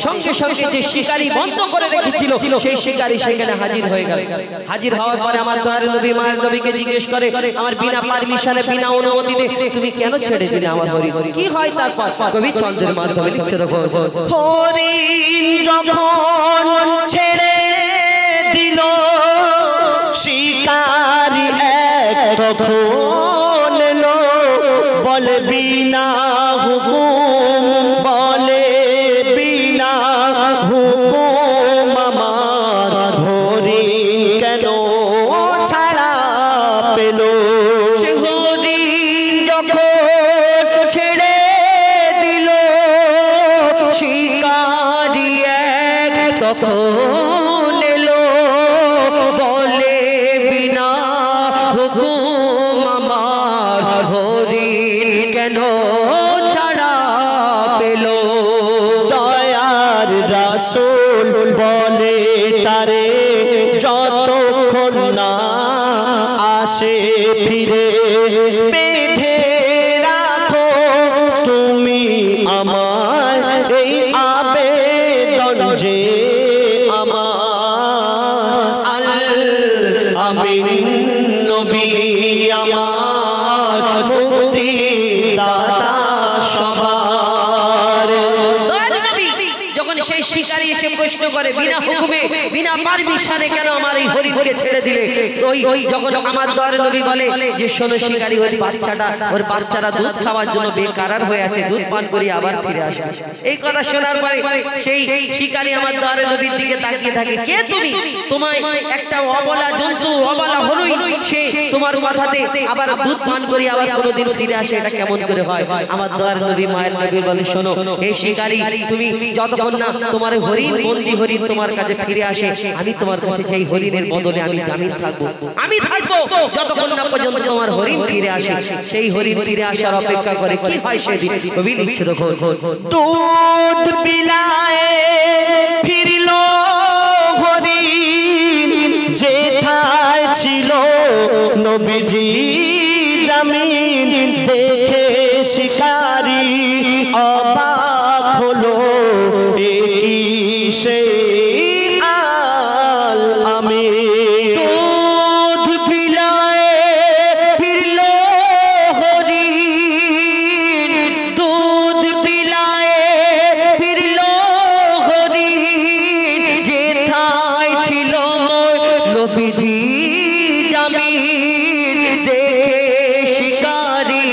সঙ্গে সঙ্গে যে শিকারী বন্ধ করে রেখেছিল সেই শিকারী সেখানে হাজির হয়ে গেল। হাজির হওয়ার পরে আমার দয়ার নবী মায়ের নবীকে জিজ্ঞেস করে, আমার বিনা পারমিশনে বিনা অনুমতিতে তুমি কেন ছেড়ে দিলে আমার হরিণ? কি হয় তারপর কবি ছন্দের মাধ্যমে লিখছে দেখো। হরিণ যখন ছেড়ে দিল শিকারী এক তখন এলো, বলে বিনা হুকুম, বলে বিনা হুকুম আমার হরিণ কেন ছাড়া পেল? হরিণ যখন ছেড়ে দিল শিকারী এক তখন এলো, বলে বিনা হুকুম আমার হরিণ কেন ছাড়া পেল? দয়ার রাসূল বলে তারে যতক্ষণ না আসে ফিরে বেঁধে রাখো তুমি আমার এই আবেদন যে আমার আমিন নবী আমার মুক্তি দাতা সবার। যখন সেই শিকারী এসে প্রশ্ন করে বিনা হুকুমে বিনা পারমিশনে কেন আমার এই হরিণকে ছেড়ে দিলে, ওই যখন আমার দয়ার নবী বলে যে শোনো শিকারী, ওর বাচ্চারা দুধ খাওয়ার জন্য বেকারার হয়ে আছে, দুধ পান করে আবার ফিরে আসে। এই কথা শোনার পরে সেই শিকারী আমার দয়ার নবীর দিকে তাকিয়ে থাকে, কে তুমি? তোমায় একটা অবলা জন্তু, অবলা হরিণ, সে তোমার মাথাতে আবার দুধ পান করে আবার কোনোদিন ফিরে আসে, এটা কেমন করে হয়? আমার দয়ার নবী মায়ের নবী বলে, শোনো এই শিকারী, তুমি যতক্ষণ না তোমার হরিণ বন্দী হরিণ তোমার কাছে ফিরে আসে, আমি তোমার কাছে সেই হরিণের বদলে আমি জামিন থাকবো, আমি থাকবো যতক্ষণ না পর্যন্ত তোমার হরিণ ফিরে আসে। সেই হরিণ ফিরে আসার অপেক্ষা করে। কি হয় সেদিন? কবি লিখছে দেখো, দুধ বিলায় ফিরল হরিণ যেথায় ছিল নবীজি জামিন, দেখে শিকারী অবাক হলো, এ কি সেই আল আমিন? দুধ বিলায় ফিরল হরিণ, দুধ বিলায় ফিরল হরিণ যেথায় ছিল নবীজি জামিন, দেখে শিকারী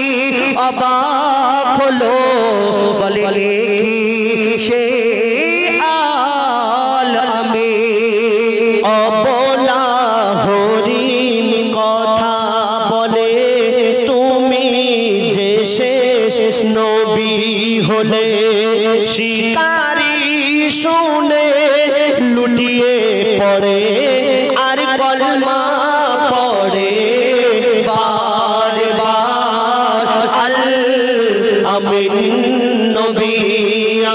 অবাক হলো, বলে সে আল আমিন। অবলা হরিণ কথা বলে, তুমি যে শেষ নবী হলে। শিকারী শুনে লুটিয়ে পড়ে আর কলমা পড়ে বার বার, আল আমিন নবী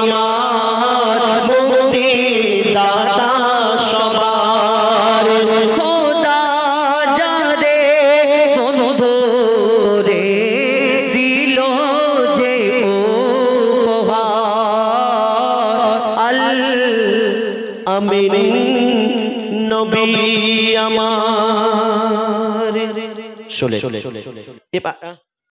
আমার মুক্তি দাতা সবার। খোদা যারে বন্ধু রে দিল যে উপহার, আল আমিন নবী আমার।